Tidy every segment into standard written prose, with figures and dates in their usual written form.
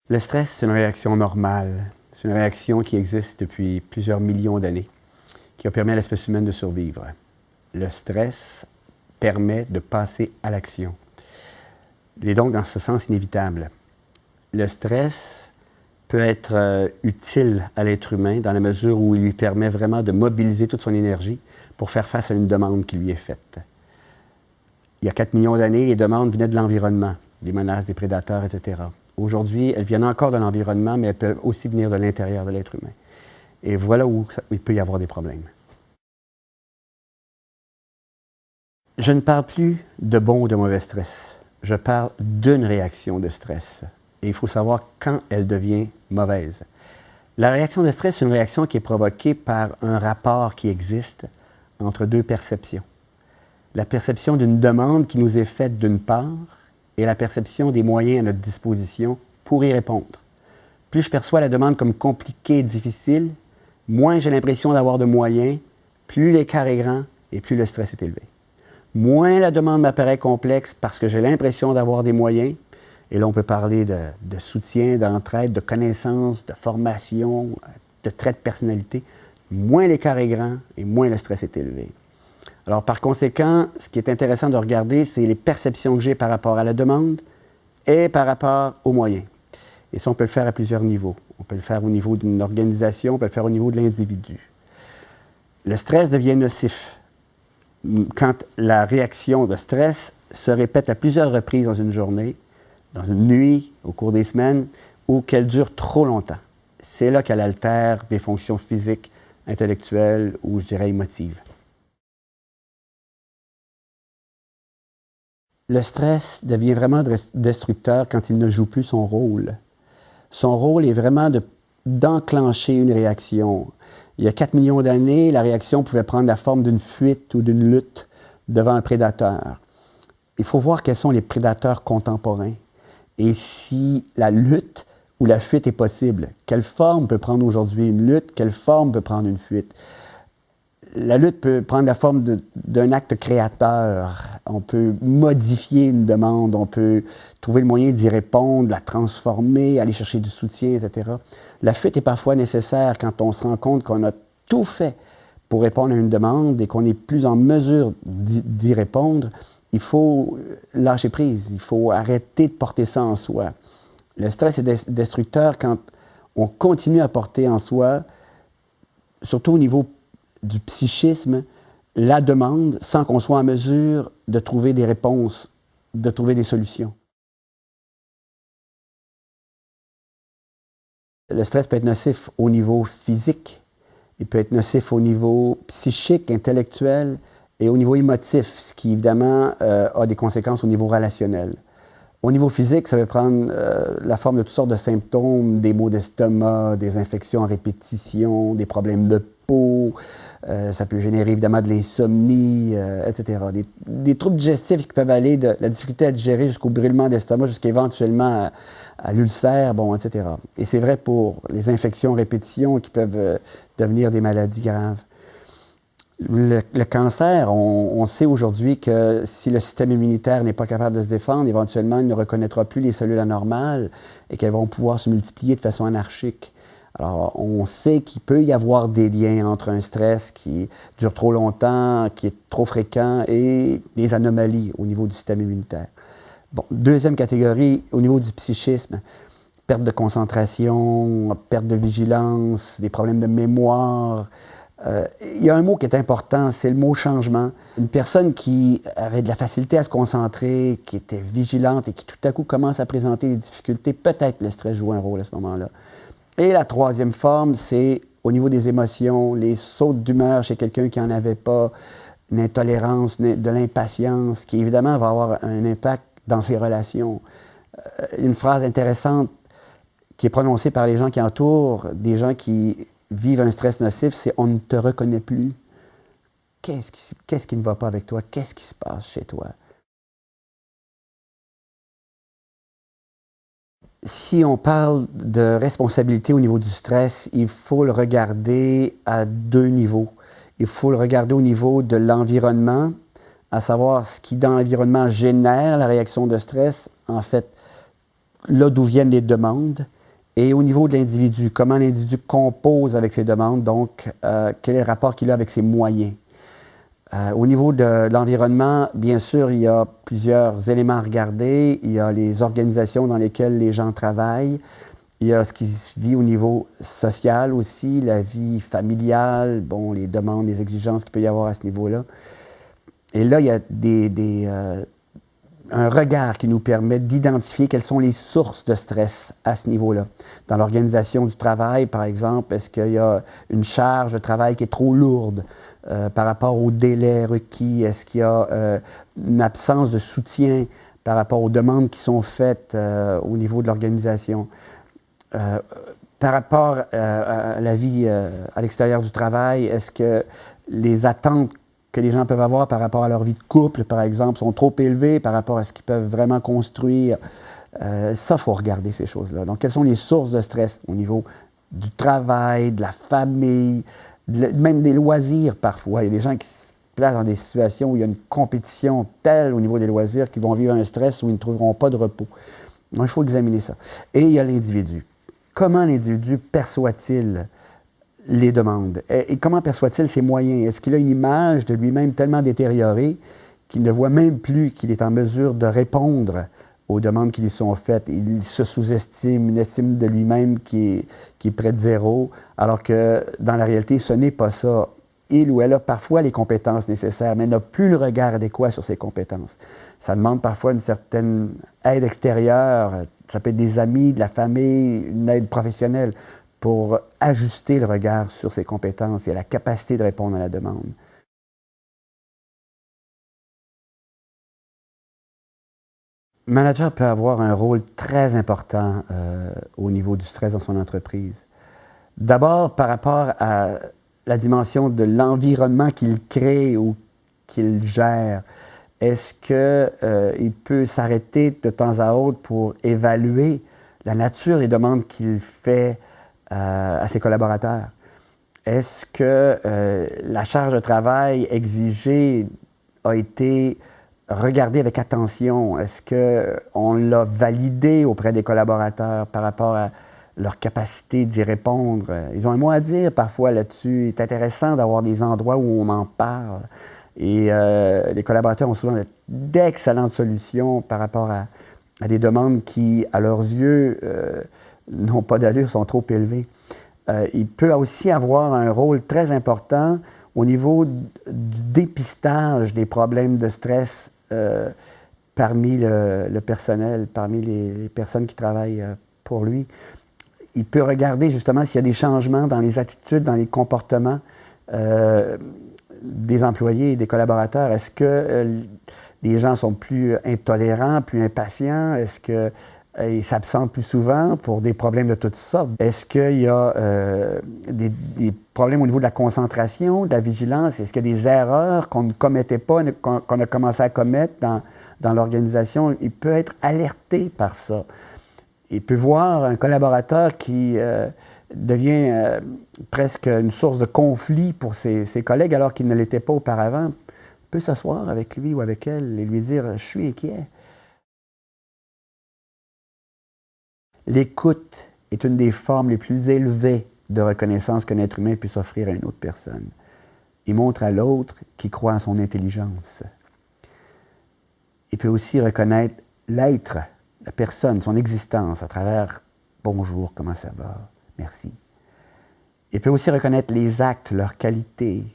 Le stress, c'est une réaction normale. C'est une réaction qui existe depuis plusieurs millions d'années, qui a permis à l'espèce humaine de survivre. Le stress permet de passer à l'action. Il est donc dans ce sens inévitable. Le stress peut être utile à l'être humain dans la mesure où il lui permet vraiment de mobiliser toute son énergie pour faire face à une demande qui lui est faite. Il y a 4 millions d'années, les demandes venaient de l'environnement, des menaces, des prédateurs, etc. Aujourd'hui, elles viennent encore de l'environnement, mais elles peuvent aussi venir de l'intérieur de l'être humain. Et voilà où il peut y avoir des problèmes. Je ne parle plus de bon ou de mauvais stress. Je parle d'une réaction de stress. Et il faut savoir quand elle devient mauvaise. La réaction de stress, c'est une réaction qui est provoquée par un rapport qui existe entre deux perceptions. La perception d'une demande qui nous est faite d'une part et la perception des moyens à notre disposition pour y répondre. Plus je perçois la demande comme compliquée et difficile, moins j'ai l'impression d'avoir de moyens, plus l'écart est grand et plus le stress est élevé. Moins la demande m'apparaît complexe parce que j'ai l'impression d'avoir des moyens, et là on peut parler de soutien, d'entraide, de connaissances, de formation, de traits de personnalité, moins l'écart est grand et moins le stress est élevé. Alors, par conséquent, ce qui est intéressant de regarder, c'est les perceptions que j'ai par rapport à la demande et par rapport aux moyens. Et ça, on peut le faire à plusieurs niveaux. On peut le faire au niveau d'une organisation, on peut le faire au niveau de l'individu. Le stress devient nocif quand la réaction de stress se répète à plusieurs reprises dans une journée, dans une nuit, au cours des semaines, ou qu'elle dure trop longtemps. C'est là qu'elle altère des fonctions physiques, intellectuelles ou, je dirais, émotives. Le stress devient vraiment destructeur quand il ne joue plus son rôle. Son rôle est vraiment d'enclencher une réaction. Il y a 4 millions d'années, la réaction pouvait prendre la forme d'une fuite ou d'une lutte devant un prédateur. Il faut voir quels sont les prédateurs contemporains et si la lutte ou la fuite est possible. Quelle forme peut prendre aujourd'hui une lutte? Quelle forme peut prendre une fuite? La lutte peut prendre la forme d'un acte créateur. On peut modifier une demande, on peut trouver le moyen d'y répondre, la transformer, aller chercher du soutien, etc. La fuite est parfois nécessaire quand on se rend compte qu'on a tout fait pour répondre à une demande et qu'on n'est plus en mesure d'y répondre. Il faut lâcher prise, il faut arrêter de porter ça en soi. Le stress est destructeur quand on continue à porter en soi, surtout au niveau du psychisme, la demande sans qu'on soit en mesure de trouver des réponses, de trouver des solutions. Le stress peut être nocif au niveau physique, il peut être nocif au niveau psychique, intellectuel et au niveau émotif, ce qui évidemment a des conséquences au niveau relationnel. Au niveau physique, ça peut prendre la forme de toutes sortes de symptômes, des maux d'estomac, des infections à répétition, des problèmes de peau, ça peut générer évidemment de l'insomnie, etc. Des troubles digestifs qui peuvent aller de la difficulté à digérer jusqu'au brûlement d'estomac, jusqu'éventuellement à l'ulcère, bon, etc. Et c'est vrai pour les infections à répétition qui peuvent devenir des maladies graves. Le cancer, on sait aujourd'hui que si le système immunitaire n'est pas capable de se défendre, éventuellement, il ne reconnaîtra plus les cellules anormales et qu'elles vont pouvoir se multiplier de façon anarchique. Alors, on sait qu'il peut y avoir des liens entre un stress qui dure trop longtemps, qui est trop fréquent, et des anomalies au niveau du système immunitaire. Bon, deuxième catégorie, au niveau du psychisme, perte de concentration, perte de vigilance, des problèmes de mémoire. Il y a un mot qui est important, c'est le mot changement. Une personne qui avait de la facilité à se concentrer, qui était vigilante et qui tout à coup commence à présenter des difficultés, peut-être le stress joue un rôle à ce moment-là. Et la troisième forme, c'est au niveau des émotions, les sautes d'humeur chez quelqu'un qui n'en avait pas, une intolérance, de l'impatience, qui évidemment va avoir un impact dans ses relations. Une phrase intéressante qui est prononcée par les gens qui entourent, des gens qui vivent un stress nocif, c'est « on ne te reconnaît plus ». Qu'est-ce qui ne va pas avec toi? Qu'est-ce qui se passe chez toi? Si on parle de responsabilité au niveau du stress, il faut le regarder à deux niveaux. Il faut le regarder au niveau de l'environnement, à savoir ce qui, dans l'environnement, génère la réaction de stress. En fait, là d'où viennent les demandes. Et au niveau de l'individu, comment l'individu compose avec ses demandes, donc quel est le rapport qu'il a avec ses moyens. Au niveau de l'environnement, bien sûr, il y a plusieurs éléments à regarder. Il y a les organisations dans lesquelles les gens travaillent. Il y a ce qui se vit au niveau social aussi, la vie familiale, bon, les demandes, les exigences qu'il peut y avoir à ce niveau-là. Et là, il y a un regard qui nous permet d'identifier quelles sont les sources de stress à ce niveau-là. Dans l'organisation du travail, par exemple, est-ce qu'il y a une charge de travail qui est trop lourde par rapport aux délais requis? Est-ce qu'il y a une absence de soutien par rapport aux demandes qui sont faites au niveau de l'organisation? Par rapport à la vie à l'extérieur du travail, est-ce que les attentes que les gens peuvent avoir par rapport à leur vie de couple, par exemple, sont trop élevées par rapport à ce qu'ils peuvent vraiment construire? Ça, il faut regarder ces choses-là. Donc, quelles sont les sources de stress au niveau du travail, de la famille, même des loisirs parfois? Il y a des gens qui se placent dans des situations où il y a une compétition telle au niveau des loisirs qu'ils vont vivre un stress où ils ne trouveront pas de repos. Donc, il faut examiner ça. Et il y a l'individu. Comment l'individu perçoit-il les demandes? Et comment perçoit-il ses moyens? Est-ce qu'il a une image de lui-même tellement détériorée qu'il ne voit même plus qu'il est en mesure de répondre aux demandes qui lui sont faites? Il se sous-estime, une estime de lui-même qui est près de zéro, alors que dans la réalité, ce n'est pas ça. Il ou elle a parfois les compétences nécessaires, mais n'a plus le regard adéquat sur ses compétences. Ça demande parfois une certaine aide extérieure. Ça peut être des amis, de la famille, une aide professionnelle pour ajuster le regard sur ses compétences et la capacité de répondre à la demande. Le manager peut avoir un rôle très important au niveau du stress dans son entreprise. D'abord, par rapport à la dimension de l'environnement qu'il crée ou qu'il gère. Est-ce qu'il peut s'arrêter de temps à autre pour évaluer la nature des demandes qu'il fait à ses collaborateurs? Est-ce que la charge de travail exigée a été regardée avec attention? Est-ce qu'on l'a validé auprès des collaborateurs par rapport à leur capacité d'y répondre? Ils ont un mot à dire parfois là-dessus. Il est intéressant d'avoir des endroits où on en parle. Et les collaborateurs ont souvent d'excellentes solutions par rapport à des demandes qui, à leurs yeux, n'ont pas d'allure, sont trop élevées. Il peut aussi avoir un rôle très important au niveau du dépistage des problèmes de stress parmi le personnel, parmi les personnes qui travaillent pour lui. Il peut regarder justement s'il y a des changements dans les attitudes, dans les comportements des employés et des collaborateurs. Est-ce que les gens sont plus intolérants, plus impatients? Est-ce qu'ils s'absentent plus souvent pour des problèmes de toutes sortes? Est-ce qu'il y a des problèmes au niveau de la concentration, de la vigilance? Est-ce qu'il y a des erreurs qu'on ne commettait pas, qu'on a commencé à commettre dans l'organisation? Il peut être alerté par ça. Il peut voir un collaborateur qui devient presque une source de conflit pour ses collègues alors qu'il ne l'était pas auparavant. Il peut s'asseoir avec lui ou avec elle et lui dire « Je suis inquiet ». L'écoute est une des formes les plus élevées de reconnaissance qu'un être humain puisse offrir à une autre personne. Il montre à l'autre qu'il croit en son intelligence. Il peut aussi reconnaître l'être, la personne, son existence à travers « Bonjour, comment ça va? Merci ». Il peut aussi reconnaître les actes, leur qualité,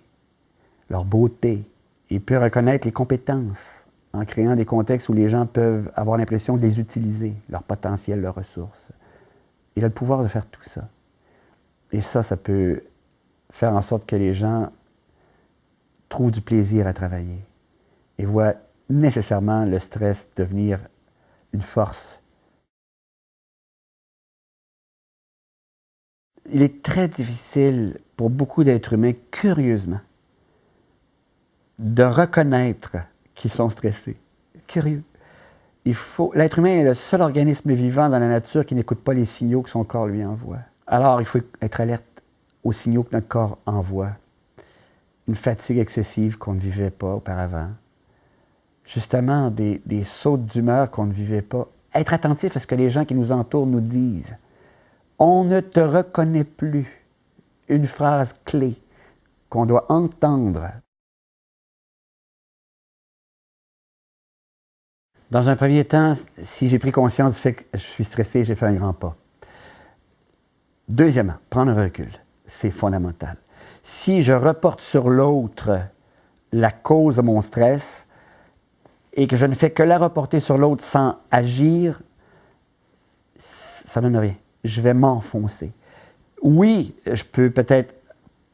leur beauté. Il peut reconnaître les compétences en créant des contextes où les gens peuvent avoir l'impression de les utiliser, leur potentiel, leurs ressources. Il a le pouvoir de faire tout ça. Et ça peut faire en sorte que les gens trouvent du plaisir à travailler et voient nécessairement le stress devenir une force. Il est très difficile pour beaucoup d'êtres humains, curieusement, de reconnaître qu'ils sont stressés. Curieux. L'être humain est le seul organisme vivant dans la nature qui n'écoute pas les signaux que son corps lui envoie. Alors, il faut être alerte aux signaux que notre corps envoie. Une fatigue excessive qu'on ne vivait pas auparavant. Justement, des sautes d'humeur qu'on ne vivait pas. Être attentif à ce que les gens qui nous entourent nous disent. On ne te reconnaît plus. Une phrase clé qu'on doit entendre. Dans un premier temps, si j'ai pris conscience du fait que je suis stressé, j'ai fait un grand pas. Deuxièmement, prendre un recul, c'est fondamental. Si je reporte sur l'autre la cause de mon stress et que je ne fais que la reporter sur l'autre sans agir, ça ne donne rien. Je vais m'enfoncer. Oui, je peux peut-être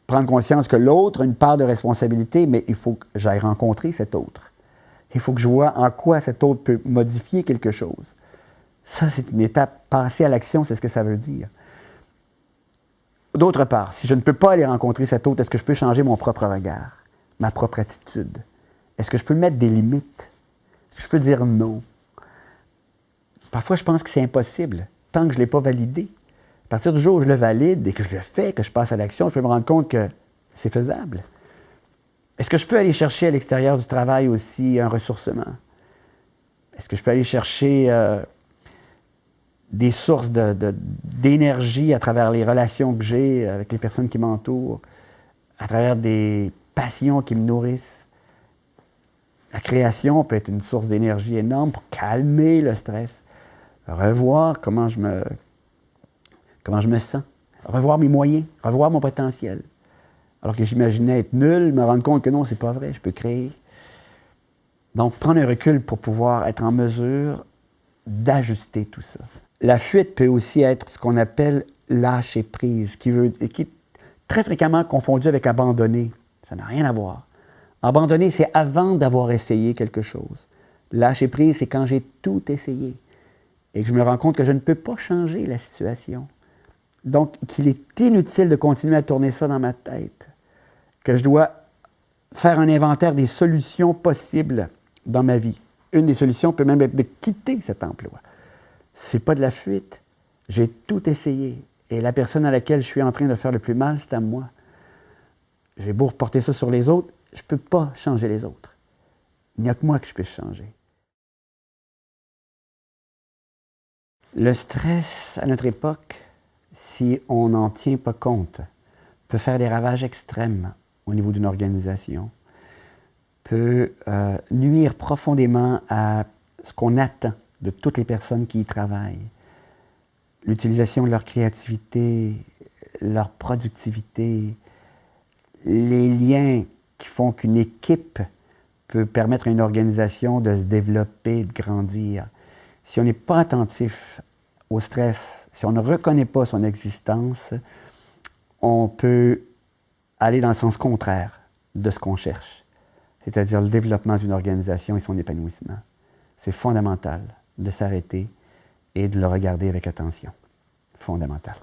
prendre conscience que l'autre a une part de responsabilité, mais il faut que j'aille rencontrer cet autre. Il faut que je vois en quoi cet autre peut modifier quelque chose. Ça, c'est une étape. Passer à l'action, c'est ce que ça veut dire. D'autre part, si je ne peux pas aller rencontrer cet autre, est-ce que je peux changer mon propre regard, ma propre attitude? Est-ce que je peux mettre des limites? Est-ce que je peux dire non? Parfois, je pense que c'est impossible, tant que je ne l'ai pas validé. À partir du jour où je le valide et que je le fais, que je passe à l'action, je peux me rendre compte que c'est faisable. Est-ce que je peux aller chercher à l'extérieur du travail aussi un ressourcement? Est-ce que je peux aller chercher des sources d'énergie à travers les relations que j'ai avec les personnes qui m'entourent, à travers des passions qui me nourrissent? La création peut être une source d'énergie énorme pour calmer le stress, revoir comment je me sens, revoir mes moyens, revoir mon potentiel. Alors que j'imaginais être nul, me rendre compte que non, c'est pas vrai, je peux créer. Donc, prendre un recul pour pouvoir être en mesure d'ajuster tout ça. La fuite peut aussi être ce qu'on appelle lâcher prise, qui est très fréquemment confondu avec abandonner. Ça n'a rien à voir. Abandonner, c'est avant d'avoir essayé quelque chose. Lâcher prise, c'est quand j'ai tout essayé et que je me rends compte que je ne peux pas changer la situation. Donc, qu'il est inutile de continuer à tourner ça dans ma tête, que je dois faire un inventaire des solutions possibles dans ma vie. Une des solutions peut même être de quitter cet emploi. Ce n'est pas de la fuite. J'ai tout essayé. Et la personne à laquelle je suis en train de faire le plus mal, c'est à moi. J'ai beau reporter ça sur les autres, je ne peux pas changer les autres. Il n'y a que moi que je puisse changer. Le stress, à notre époque, si on n'en tient pas compte, peut faire des ravages extrêmes au niveau d'une organisation, peut nuire profondément à ce qu'on attend de toutes les personnes qui y travaillent. L'utilisation de leur créativité, leur productivité, les liens qui font qu'une équipe peut permettre à une organisation de se développer, de grandir. Si on n'est pas attentif au stress, si on ne reconnaît pas son existence, on peut aller dans le sens contraire de ce qu'on cherche, c'est-à-dire le développement d'une organisation et son épanouissement. C'est fondamental de s'arrêter et de le regarder avec attention. Fondamental.